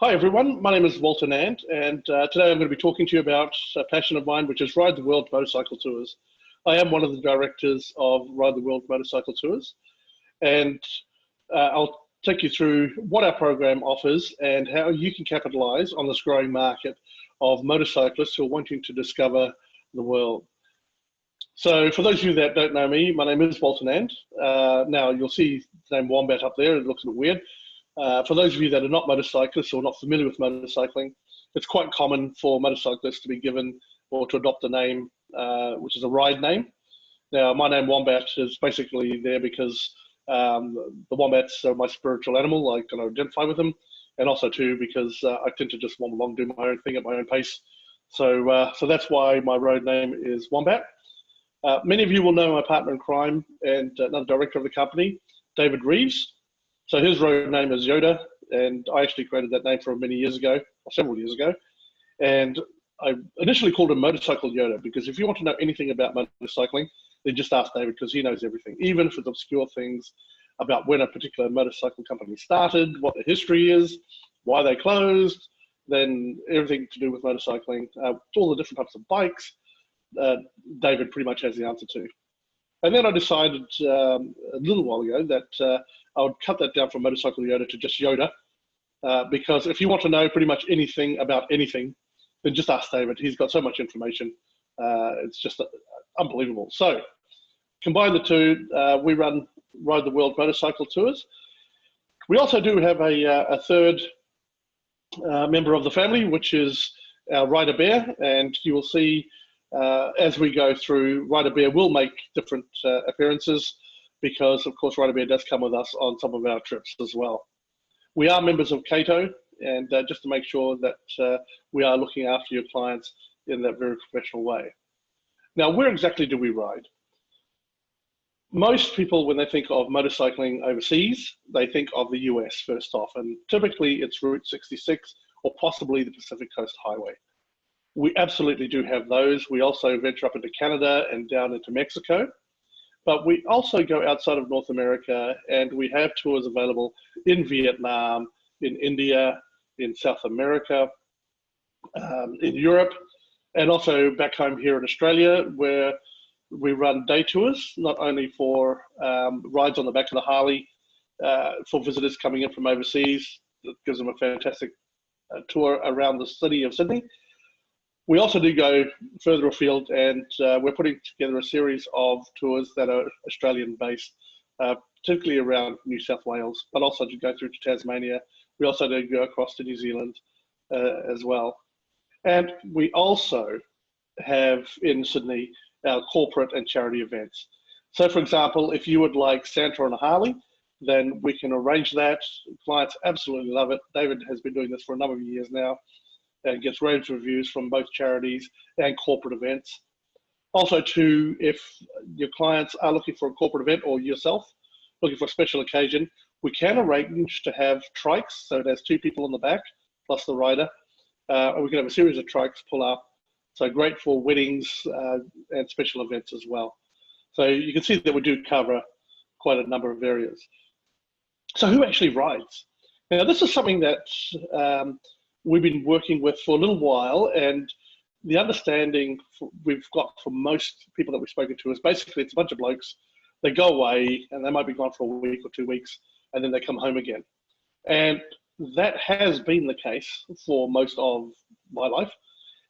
Hi everyone, my name is Walter Nand, and today I'm going to be talking to you about a passion of mine, which is Ride the World Motorcycle Tours. I am one of the directors of Ride the World Motorcycle Tours, and I'll take you through what our program offers and how you can capitalize on this growing market of motorcyclists who are wanting to discover the world. So for those of you that don't know me, my name is Walter Nand. Now you'll see the name Wombat up there, it looks a bit weird. For those of you that are not motorcyclists or not familiar with motorcycling, it's quite common for motorcyclists to be given or to adopt a name which is a ride name. Now, my name Wombat is basically there because the wombats are my spiritual animal. I can identify with them, and also too because I tend to just womb along, do my own thing at my own pace. So that's why my road name is Wombat. Many of you will know my partner in crime and another director of the company, David Reeves. So his road name is Yoda, and I actually created that name for him many years ago, or several years ago. And I initially called him Motorcycle Yoda, because if you want to know anything about motorcycling, then just ask David, because he knows everything, even if it's obscure things about when a particular motorcycle company started, what the history is, why they closed, then everything to do with motorcycling, all the different types of bikes, David pretty much has the answer to. And then I decided a little while ago that I would cut that down from Motorcycle Yoda to just Yoda, because if you want to know pretty much anything about anything, then just ask David. He's got so much information. It's just unbelievable. So combine the two, we run Ride the World Motorcycle Tours. We also do have a third member of the family, which is our Rider Bear, and you will see as we go through, Rider Bear will make different appearances, because of course Rider Bear does come with us on some of our trips as well. We are members of Cato, and just to make sure that we are looking after your clients in that very professional way. Now, where exactly do we ride? Most people, when they think of motorcycling overseas, they think of the US first off, and typically it's Route 66 or possibly the Pacific Coast Highway. We absolutely do have those. We also venture up into Canada and down into Mexico. But we also go outside of North America, and we have tours available in Vietnam, in India, in South America, in Europe, and also back home here in Australia, where we run day tours, not only for rides on the back of the Harley for visitors coming in from overseas. It gives them a fantastic tour around the city of Sydney. We also do go further afield, and we're putting together a series of tours that are Australian-based, particularly around New South Wales, but also to go through to Tasmania. We also do go across to New Zealand as well. And we also have in Sydney our corporate and charity events. So for example, if you would like Santa on a Harley, then we can arrange that. Clients absolutely love it. David has been doing this for a number of years now, and gets rave reviews from both charities and corporate events. Also too, if your clients are looking for a corporate event, or yourself looking for a special occasion, we can arrange to have trikes, so there's two people on the back plus the rider, and we can have a series of trikes pull up, so great for weddings and special events as well. So you can see that we do cover quite a number of areas. So who actually rides? Now this is something that we've been working with for a little while, and the understanding we've got from most people that we've spoken to is basically it's a bunch of blokes. They go away and they might be gone for a week or 2 weeks, and then they come home again. And that has been the case for most of my life.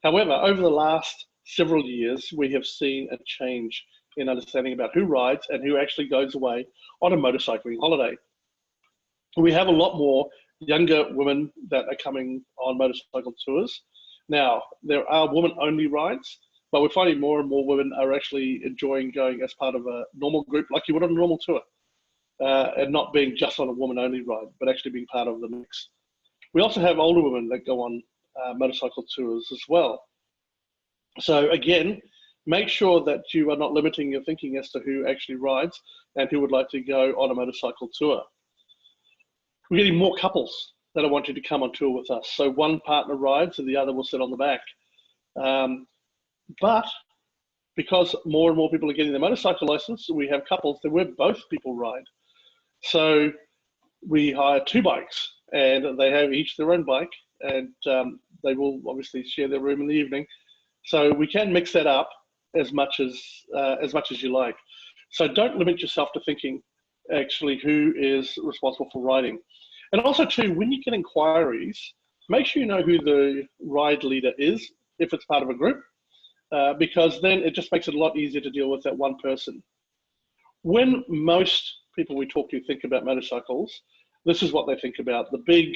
However, over the last several years, we have seen a change in understanding about who rides and who actually goes away on a motorcycling holiday. We have a lot more younger women that are coming on motorcycle tours. Now, there are women-only rides, but we're finding more and more women are actually enjoying going as part of a normal group, like you would on a normal tour, and not being just on a woman-only ride, but actually being part of the mix. We also have older women that go on motorcycle tours as well. So again, make sure that you are not limiting your thinking as to who actually rides and who would like to go on a motorcycle tour. We're getting more couples that are wanting to come on tour with us. So one partner rides and the other will sit on the back. But because more and more people are getting their motorcycle license, we have couples that where both people ride. So we hire two bikes and they have each their own bike, and they will obviously share their room in the evening. So we can mix that up as much as you like. So don't limit yourself to thinking actually who is responsible for riding. And also too, when you get inquiries, make sure you know who the ride leader is if it's part of a group, because then it just makes it a lot easier to deal with that one person. When most people we talk to think about motorcycles, this is what they think about: the big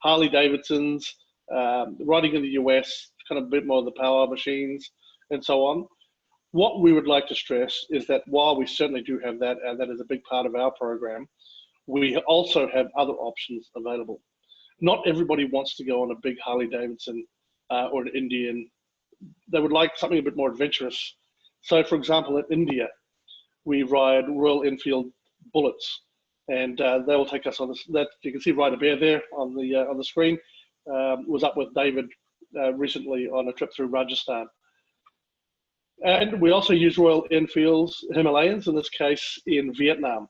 Harley Davidsons, riding in the US, kind of a bit more of the power machines and so on. What we would like to stress is that while we certainly do have that, and that is a big part of our program, we also have other options available. Not everybody wants to go on a big Harley Davidson or an Indian. They would like something a bit more adventurous. So for example, in India, we ride Royal Enfield Bullets, and they will take us on this. That you can see Rider Bear there on the screen. Was up with David recently on a trip through Rajasthan. And we also use Royal Enfield's Himalayans, in this case in Vietnam.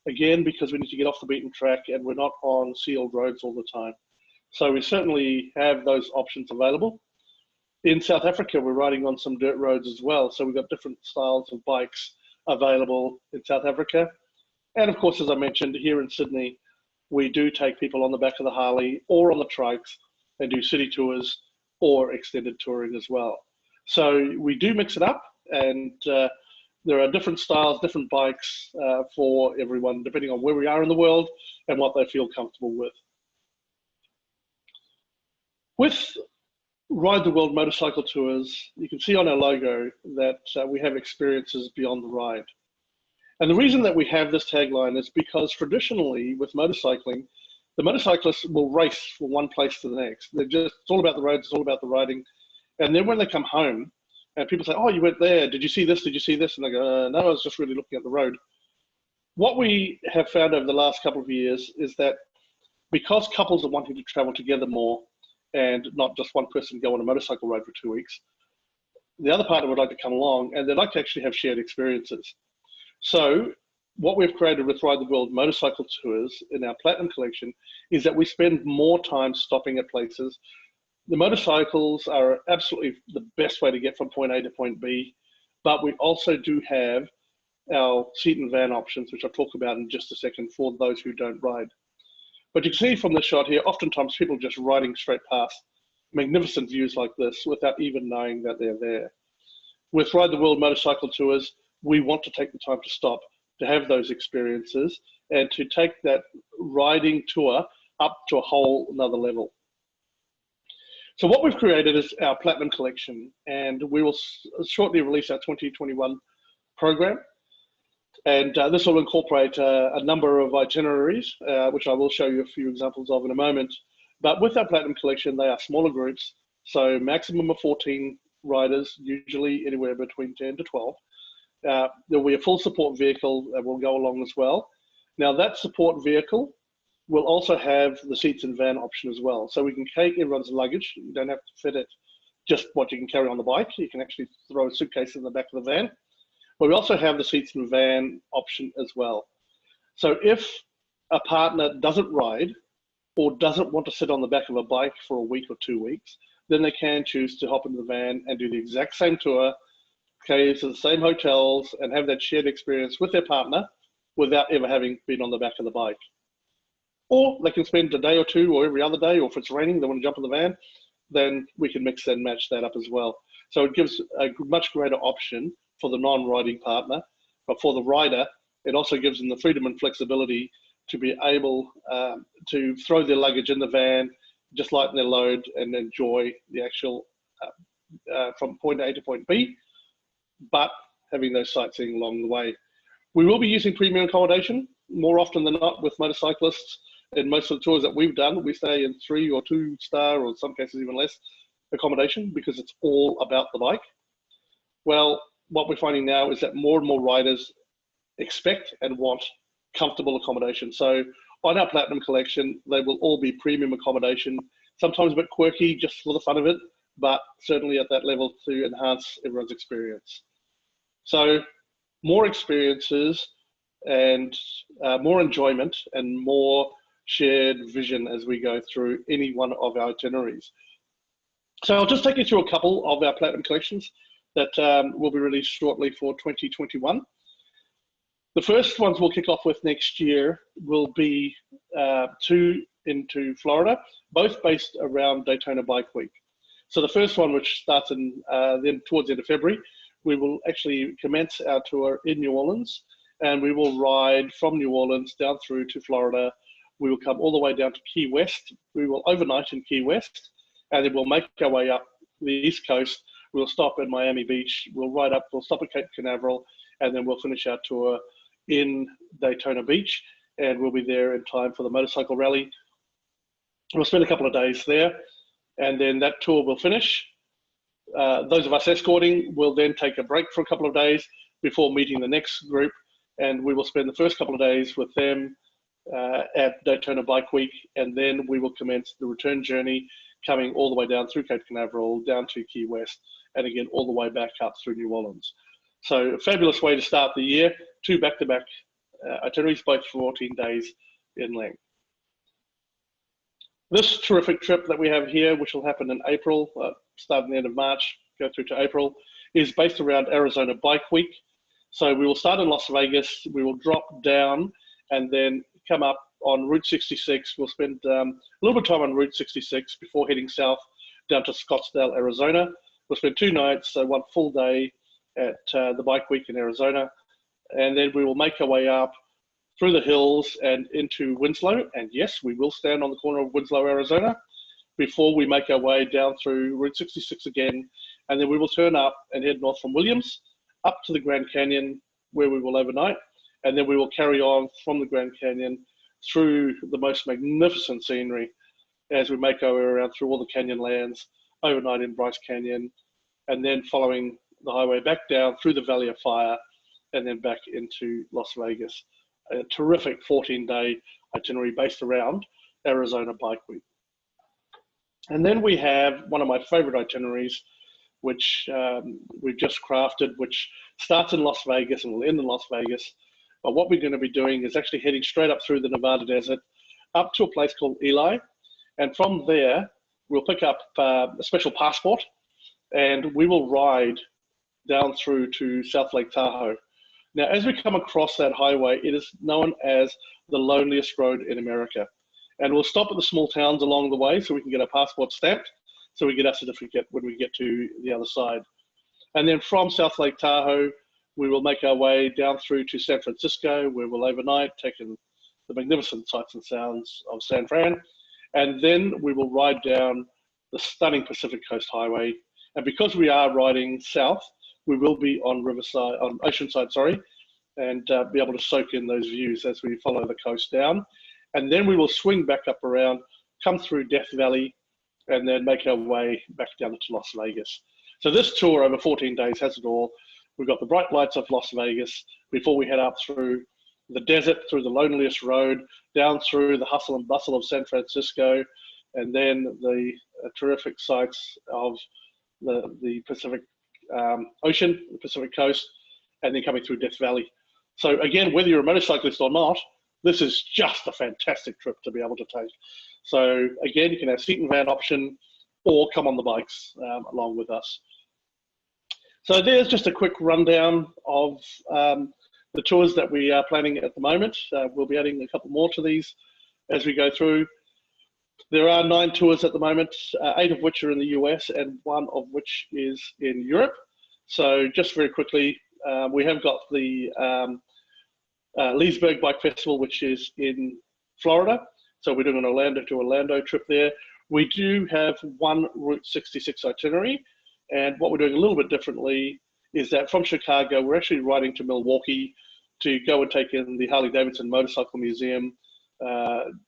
Again, because we need to get off the beaten track and we're not on sealed roads all the time. So we certainly have those options available. In South Africa, we're riding on some dirt roads as well. So we've got different styles of bikes available in South Africa. And of course, as I mentioned, here in Sydney, we do take people on the back of the Harley or on the trikes and do city tours or extended touring as well. So we do mix it up, and there are different styles, different bikes for everyone, depending on where we are in the world and what they feel comfortable with. With Ride the World Motorcycle Tours, you can see on our logo that we have experiences beyond the ride. And the reason that we have this tagline is because traditionally with motorcycling, the motorcyclists will race from one place to the next. It's all about the roads, it's all about the riding. And then when they come home and people say, oh, you went there, did you see this, did you see this? And they go, no, I was just really looking at the road. What we have found over the last couple of years is that because couples are wanting to travel together more and not just one person go on a motorcycle ride for 2 weeks, the other partner would like to come along and they'd like to actually have shared experiences. So what we've created with Ride the World Motorcycle Tours in our Platinum Collection is that we spend more time stopping at places. The motorcycles are absolutely the best way to get from point A to point B, but we also do have our seat and van options, which I'll talk about in just a second for those who don't ride. But you can see from the shot here, oftentimes people just riding straight past magnificent views like this without even knowing that they're there. With Ride the World Motorcycle Tours, we want to take the time to stop, to have those experiences, and to take that riding tour up to a whole another level. So what we've created is our Platinum Collection, and we will shortly release our 2021 program. And this will incorporate a number of itineraries, which I will show you a few examples of in a moment. But with our Platinum Collection, they are smaller groups, so maximum of 14 riders, usually anywhere between 10 to 12. There will be a full support vehicle that will go along as well. Now that support vehicle will also have the seats and van option as well. So we can take everyone's luggage. You don't have to fit it just what you can carry on the bike. You can actually throw a suitcase in the back of the van. But we also have the seats and van option as well. So if a partner doesn't ride or doesn't want to sit on the back of a bike for a week or 2 weeks, then they can choose to hop into the van and do the exact same tour, okay, to the same hotels, and have that shared experience with their partner without ever having been on the back of the bike. Or they can spend a day or two or every other day, or if it's raining, they want to jump in the van, then we can mix and match that up as well. So it gives a much greater option for the non-riding partner, but for the rider, it also gives them the freedom and flexibility to be able to throw their luggage in the van, just lighten their load and enjoy the actual from point A to point B, but having those sightseeing along the way. We will be using premium accommodation more often than not with motorcyclists. In most of the tours that we've done, we stay in 3 or 2 star, or in some cases even less, accommodation, because it's all about the bike. Well, what we're finding now is that more and more riders expect and want comfortable accommodation. So on our Platinum Collection, they will all be premium accommodation, sometimes a bit quirky just for the fun of it, but certainly at that level to enhance everyone's experience. So more experiences and more enjoyment and more shared vision as we go through any one of our itineraries. So I'll just take you through a couple of our Platinum collections that will be released shortly for 2021. The first ones we'll kick off with next year will be 2 into Florida, both based around Daytona Bike Week. So the first one, which starts in then towards the end of February, we will actually commence our tour in New Orleans, and we will ride from New Orleans down through to Florida. We will come all the way down to Key West. We will overnight in Key West, and then we'll make our way up the East Coast. We'll stop at Miami Beach. We'll ride up. We'll stop at Cape Canaveral, and then we'll finish our tour in Daytona Beach, and we'll be there in time for the motorcycle rally. We'll spend a couple of days there, and then that tour will finish. Those of us escorting will then take a break for a couple of days before meeting the next group, and we will spend the first couple of days with them at Daytona Bike Week, and then we will commence the return journey, coming all the way down through Cape Canaveral, down to Key West, and again all the way back up through New Orleans. So a fabulous way to start the year, 2 back-to-back itineraries, both 14 days in length. This terrific trip that we have here, which will happen in April, start at the end of March, go through to April, is based around Arizona Bike Week. So we will start in Las Vegas, we will drop down and then come up on Route 66. We'll spend a little bit of time on Route 66 before heading south down to Scottsdale, Arizona. We'll spend 2 nights, so 1 full day at the Bike Week in Arizona. And then we will make our way up through the hills and into Winslow. And yes, we will stand on the corner of Winslow, Arizona, before we make our way down through Route 66 again. And then we will turn up and head north from Williams up to the Grand Canyon, where we will overnight. And then we will carry on from the Grand Canyon through the most magnificent scenery as we make our way around through all the canyon lands, overnight in Bryce Canyon, and then following the highway back down through the Valley of Fire, and then back into Las Vegas. A terrific 14-day itinerary based around Arizona Bike Week. And then we have one of my favorite itineraries, which we've just crafted, which starts in Las Vegas and will end in Las Vegas. But what we're going to be doing is actually heading straight up through the Nevada desert, up to a place called Ely. And from there, we'll pick up a special passport, and we will ride down through to South Lake Tahoe. Now, as we come across that highway, it is known as the loneliest road in America. And we'll stop at the small towns along the way so we can get our passport stamped, so we get our certificate when we get to the other side. And then from South Lake Tahoe, we will make our way down through to San Francisco, where we'll overnight, taking the magnificent sights and sounds of San Fran. And then we will ride down the stunning Pacific Coast Highway. And because we are riding south, we will be on Oceanside, and be able to soak in those views as we follow the coast down. And then we will swing back up around, come through Death Valley, and then make our way back down to Las Vegas. So this tour over 14 days has it all. We've got the bright lights of Las Vegas before we head up through the desert, through the loneliest road, down through the hustle and bustle of San Francisco, and then the terrific sights of the Pacific Ocean, the Pacific Coast, and then coming through Death Valley. So again, whether you're a motorcyclist or not, this is just a fantastic trip to be able to take. So again, you can have seat and van option or come on the bikes along with us. So there's just a quick rundown of the tours that we are planning at the moment. We'll be adding a couple more to these as we go through. There are 9 tours at the moment, 8 of which are in the US and 1 of which is in Europe. So just very quickly, we have got the Leesburg Bike Festival, which is in Florida. So we're doing an Orlando to Orlando trip there. We do have 1 Route 66 itinerary. And what we're doing a little bit differently is that from Chicago, we're actually riding to Milwaukee to go and take in the Harley-Davidson Motorcycle Museum,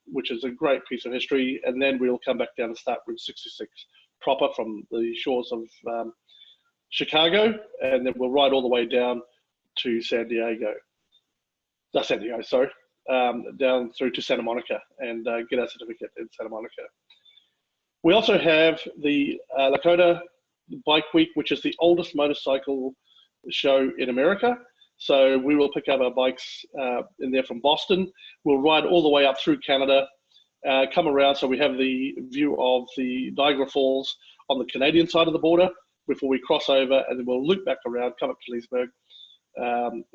which is a great piece of history. And then we'll come back down and start Route 66 proper from the shores of Chicago. And then we'll ride all the way down to San Diego, down through to Santa Monica and get our certificate in Santa Monica. We also have the Lakota Bike Week, which is the oldest motorcycle show in America. So we will pick up our bikes in there from Boston. We'll ride all the way up through Canada, come around. So we have the view of the Niagara Falls on the Canadian side of the border before we cross over, and then we'll loop back around, come up to Leesburg,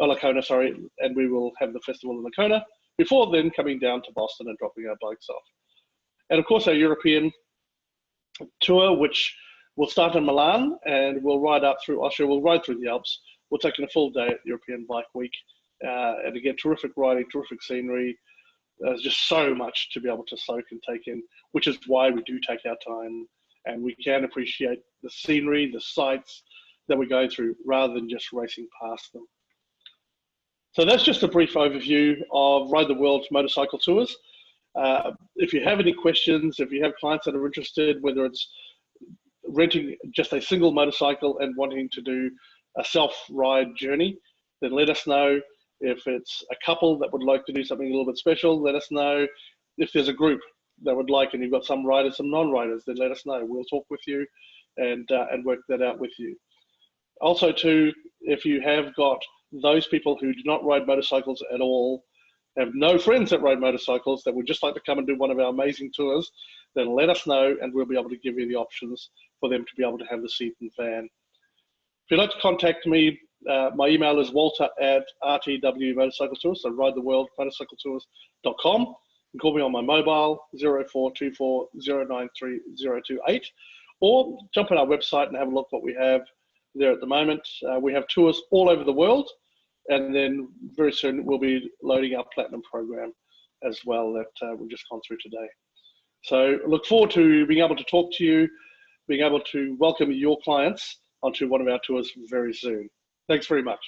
Lacona, sorry, and we will have the festival in Lacona before then coming down to Boston and dropping our bikes off. And of course, our European tour, which will start in Milan and we'll ride up through Austria, we'll ride through the Alps. We're taking a full day at European Bike Week. And again, terrific riding, terrific scenery. There's just so much to be able to soak and take in, which is why we do take our time and we can appreciate the scenery, the sights that we're going through rather than just racing past them. So that's just a brief overview of Ride the World motorcycle tours. If you have any questions, if you have clients that are interested, whether it's renting just a single motorcycle and wanting to do a self-ride journey, then let us know. If it's a couple that would like to do something a little bit special, let us know. If there's a group that would like, and you've got some riders, some non-riders, then let us know. We'll talk with you and work that out with you. Also too, if you have got those people who do not ride motorcycles at all, have no friends that ride motorcycles that would just like to come and do one of our amazing tours, then let us know and we'll be able to give you the options for them to be able to have the seat and van. If you'd like to contact me, my email is walter@RTW Motorcycle Tours, so ridetheworldmotorcycletours.com. You can call me on my mobile, 0424 093 028, or jump on our website and have a look what we have there at the moment. We have tours all over the world, and then very soon we'll be loading our Platinum program as well that we've just gone through today. So look forward to being able to talk to you, being able to welcome your clients onto one of our tours very soon. Thanks very much.